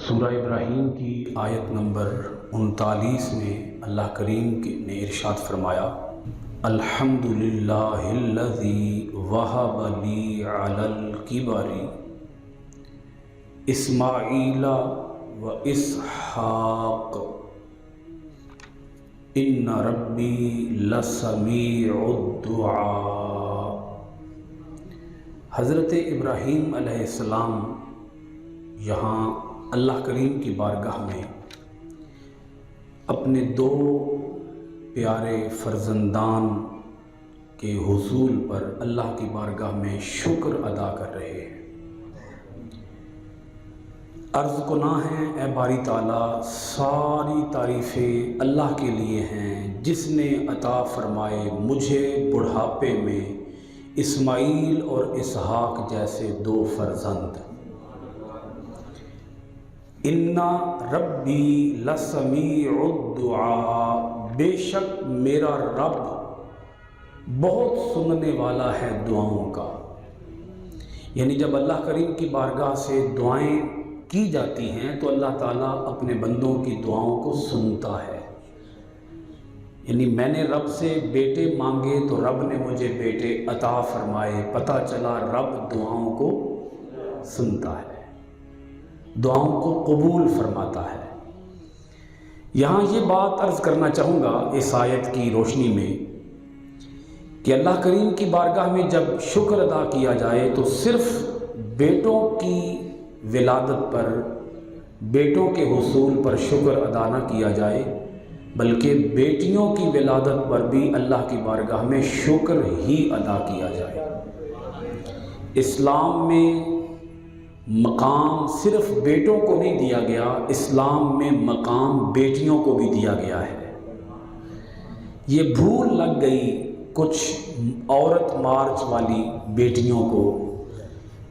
سورہ ابراہیم کی آیت نمبر 39 میں اللہ کریم نے ارشاد فرمایا، الحمدللہ الذی وہب لی علی الکبر اسماعیل و اسحاق ان ربی لسمیع الدعاء۔ حضرت ابراہیم علیہ السلام یہاں اللہ کریم کی بارگاہ میں اپنے دو پیارے فرزندان کے حصول پر اللہ کی بارگاہ میں شکر ادا کر رہے ہیں۔ عرض گناہ ہیں اے باری تعالیٰ، ساری تعریفیں اللہ کے لیے ہیں جس نے عطا فرمائے مجھے بڑھاپے میں اسماعیل اور اسحاق جیسے دو فرزند۔ اِنَّ ربی لسمیع الدعاء، بے شک میرا رب بہت سننے والا ہے دعاؤں کا۔ یعنی جب اللہ کریم کی بارگاہ سے دعائیں کی جاتی ہیں تو اللہ تعالیٰ اپنے بندوں کی دعاؤں کو سنتا ہے۔ یعنی میں نے رب سے بیٹے مانگے تو رب نے مجھے بیٹے عطا فرمائے، پتہ چلا رب دعاؤں کو سنتا ہے، دعاؤں کو قبول فرماتا ہے۔ یہاں یہ بات عرض کرنا چاہوں گا اس آیت کی روشنی میں کہ اللہ کریم کی بارگاہ میں جب شکر ادا کیا جائے تو صرف بیٹوں کی ولادت پر، بیٹوں کے حصول پر شکر ادا نہ کیا جائے، بلکہ بیٹیوں کی ولادت پر بھی اللہ کی بارگاہ میں شکر ہی ادا کیا جائے۔ اسلام میں مقام صرف بیٹوں کو نہیں دیا گیا، اسلام میں مقام بیٹیوں کو بھی دیا گیا ہے۔ یہ بھول لگ گئی کچھ عورت مارچ والی بیٹیوں کو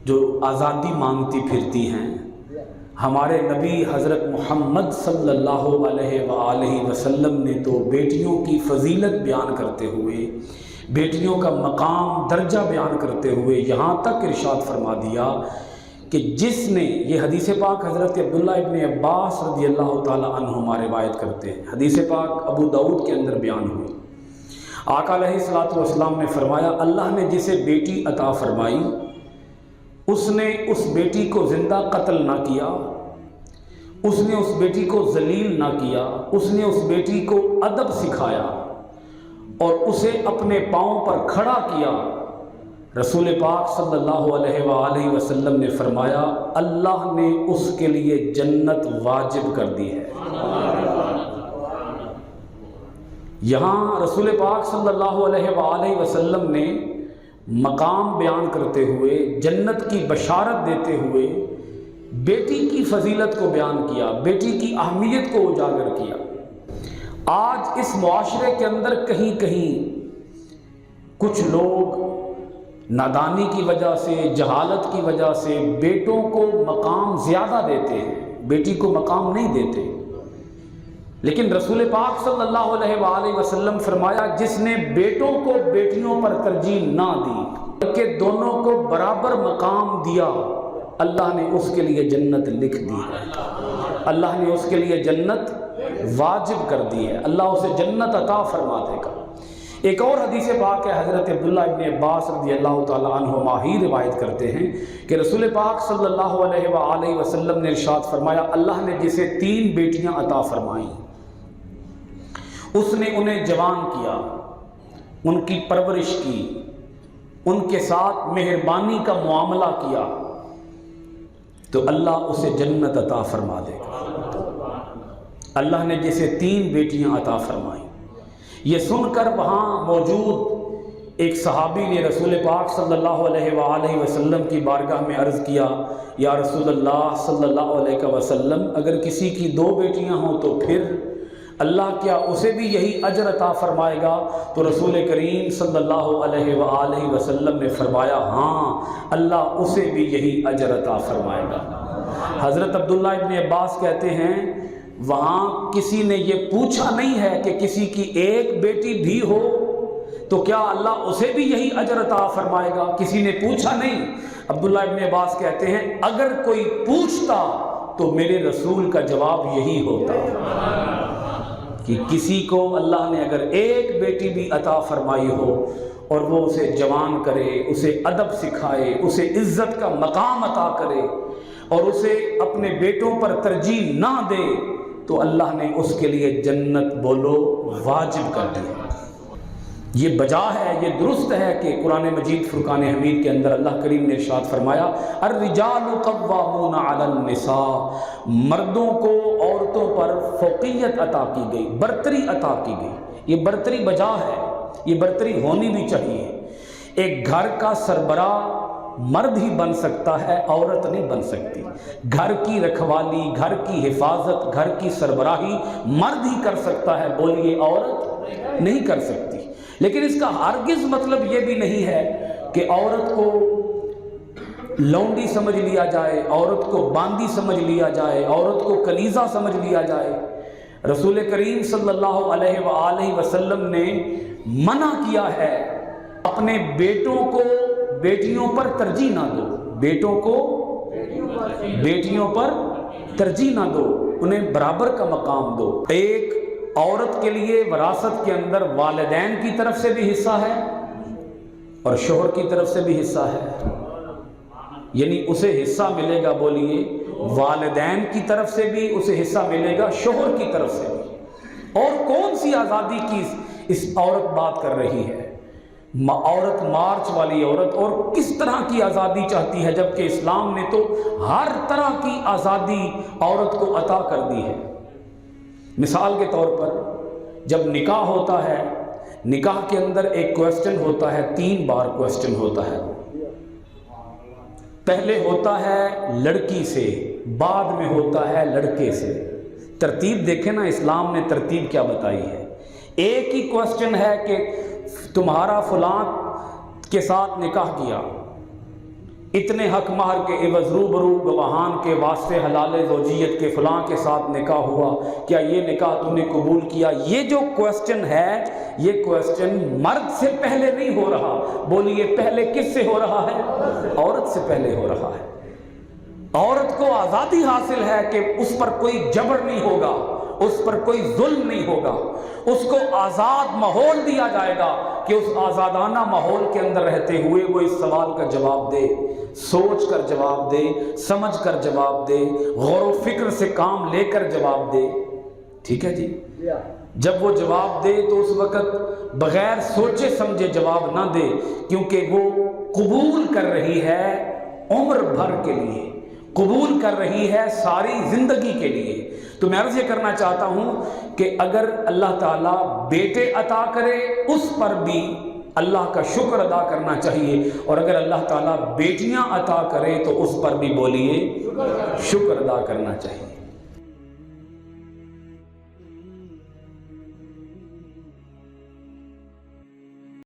جو آزادی مانگتی پھرتی ہیں۔ ہمارے نبی حضرت محمد صلی اللہ علیہ وآلہ وسلم نے تو بیٹیوں کی فضیلت بیان کرتے ہوئے، بیٹیوں کا مقام درجہ بیان کرتے ہوئے یہاں تک ارشاد فرما دیا کہ جس نے، یہ حدیث پاک حضرت عبداللہ ابن عباس رضی اللہ تعالی عنہما روایت کرتے ہیں، حدیث پاک ابو داؤد کے اندر بیان ہوئی، آقا علیہ الصلوۃ والسلام نے فرمایا، اللہ نے جسے بیٹی عطا فرمائی اس نے اس بیٹی کو زندہ قتل نہ کیا، اس نے اس بیٹی کو ذلیل نہ کیا، اس نے اس بیٹی کو ادب سکھایا اور اسے اپنے پاؤں پر کھڑا کیا۔ رسول پاک صلی اللہ علیہ وآلہ وسلم نے فرمایا، اللہ نے اس کے لیے جنت واجب کر دی ہے۔ یہاں رسول پاک صلی اللہ علیہ وآلہ وسلم نے مقام بیان کرتے ہوئے، جنت کی بشارت دیتے ہوئے بیٹی کی فضیلت کو بیان کیا، بیٹی کی اہمیت کو اجاگر کیا۔ آج اس معاشرے کے اندر کہیں کہیں کچھ لوگ نادانی کی وجہ سے، جہالت کی وجہ سے بیٹوں کو مقام زیادہ دیتے ہیں، بیٹی کو مقام نہیں دیتے۔ لیکن رسول پاک صلی اللہ علیہ وآلہ وسلم فرمایا، جس نے بیٹوں کو بیٹیوں پر ترجیح نہ دی بلکہ دونوں کو برابر مقام دیا، اللہ نے اس کے لیے جنت لکھ دی ہے، اللہ نے اس کے لیے جنت واجب کر دی ہے، اللہ اسے جنت عطا فرما دے گا۔ ایک اور حدیث پاک ہے، حضرت عبداللہ ابن عباس رضی اللہ تعالی عنہما ہی روایت کرتے ہیں کہ رسول پاک صلی اللہ علیہ وآلہ وسلم نے ارشاد فرمایا، اللہ نے جسے 3 بیٹیاں عطا فرمائیں اس نے انہیں جوان کیا، ان کی پرورش کی، ان کے ساتھ مہربانی کا معاملہ کیا تو اللہ اسے جنت عطا فرما دے گا۔ اللہ نے جسے 3 بیٹیاں عطا فرمائیں، یہ سن کر وہاں موجود ایک صحابی نے رسول پاک صلی اللہ علیہ وآلہ وسلم کی بارگاہ میں عرض کیا، یا رسول اللہ صلی اللہ علیہ وسلم، اگر کسی کی 2 بیٹیاں ہوں تو پھر اللہ کیا اسے بھی یہی اجر عطا فرمائے گا؟ تو رسول کریم صلی اللہ علیہ وآلہ وسلم نے فرمایا، ہاں اللہ اسے بھی یہی اجر عطا فرمائے گا۔ حضرت عبداللہ ابن عباس کہتے ہیں، وہاں کسی نے یہ پوچھا نہیں ہے کہ کسی کی 1 بیٹی بھی ہو تو کیا اللہ اسے بھی یہی اجر عطا فرمائے گا؟ کسی نے پوچھا نہیں۔ عبداللہ ابن عباس کہتے ہیں اگر کوئی پوچھتا تو میرے رسول کا جواب یہی ہوتا کہ کسی کو اللہ نے اگر ایک بیٹی بھی عطا فرمائی ہو اور وہ اسے جوان کرے، اسے ادب سکھائے، اسے عزت کا مقام عطا کرے اور اسے اپنے بیٹوں پر ترجیح نہ دے، تو اللہ نے اس کے لیے جنت بولو واجب کر دی۔ یہ بجا ہے، یہ درست ہے کہ قرآن مجید فرقان حمید کے اندر اللہ کریم نے ارشاد فرمایا الرجال قوامون علی النساء، مردوں کو عورتوں پر فوقیت عطا کی گئی، برتری عطا کی گئی۔ یہ برتری بجا ہے، یہ برتری ہونی بھی چاہیے۔ ایک گھر کا سربراہ مرد ہی بن سکتا ہے، عورت نہیں بن سکتی۔ گھر کی رکھوالی، گھر کی حفاظت، گھر کی سربراہی مرد ہی کر سکتا ہے، بولیے عورت نہیں کر سکتی۔ لیکن اس کا ہرگز مطلب یہ بھی نہیں ہے کہ عورت کو لونڈی سمجھ لیا جائے، عورت کو باندی سمجھ لیا جائے، عورت کو کلیزہ سمجھ لیا جائے۔ رسول کریم صلی اللہ علیہ وآلہ وسلم نے منع کیا ہے اپنے بیٹوں کو بیٹیوں پر ترجیح نہ دو، بیٹوں کو بیٹیوں پر ترجیح نہ دو، انہیں برابر کا مقام دو۔ ایک عورت کے لیے وراثت کے اندر والدین کی طرف سے بھی حصہ ہے اور شوہر کی طرف سے بھی حصہ ہے، یعنی اسے حصہ ملے گا، بولیے والدین کی طرف سے بھی اسے حصہ ملے گا، شوہر کی طرف سے بھی۔ اور کون سی آزادی کی اس عورت بات کر رہی ہے؟ عورت مارچ والی عورت، اور کس طرح کی آزادی چاہتی ہے، جبکہ اسلام نے تو ہر طرح کی آزادی عورت کو عطا کر دی ہے۔ مثال کے طور پر جب نکاح ہوتا ہے، نکاح کے اندر ایک کویسچن ہوتا ہے، 3 بار کویسچن ہوتا ہے۔ پہلے ہوتا ہے لڑکی سے، بعد میں ہوتا ہے لڑکے سے۔ ترتیب دیکھیں نا، اسلام نے ترتیب کیا بتائی ہے۔ ایک ہی کویسچن ہے کہ تمہارا فلاں کے ساتھ نکاح کیا، اتنے حق مہر کے عوض روبرو گواہان کے واسطے حلال زوجیت کے فلاں کے ساتھ نکاح ہوا، کیا یہ نکاح تم نے قبول کیا؟ یہ جو کویسچن ہے، یہ کویسچن مرد سے پہلے نہیں ہو رہا، بولیے پہلے کس سے ہو رہا ہے؟ عورت سے پہلے ہو رہا ہے۔ عورت کو آزادی حاصل ہے کہ اس پر کوئی جبر نہیں ہوگا، اس پر کوئی ظلم نہیں ہوگا، اس کو آزاد ماحول دیا جائے گا کہ اس آزادانہ ماحول کے اندر رہتے ہوئے وہ اس سوال کا جواب دے، سوچ کر جواب دے، سمجھ کر جواب دے، غور و فکر سے کام لے کر جواب دے۔ ٹھیک ہے جی؟ جب وہ جواب دے تو اس وقت بغیر سوچے سمجھے جواب نہ دے، کیونکہ وہ قبول کر رہی ہے عمر بھر کے لیے، قبول کر رہی ہے ساری زندگی کے لیے۔ تو میں عرض یہ کرنا چاہتا ہوں کہ اگر اللہ تعالیٰ بیٹے عطا کرے اس پر بھی اللہ کا شکر ادا کرنا چاہیے، اور اگر اللہ تعالیٰ بیٹیاں عطا کرے تو اس پر بھی بولیے شکر ادا کرنا چاہیے۔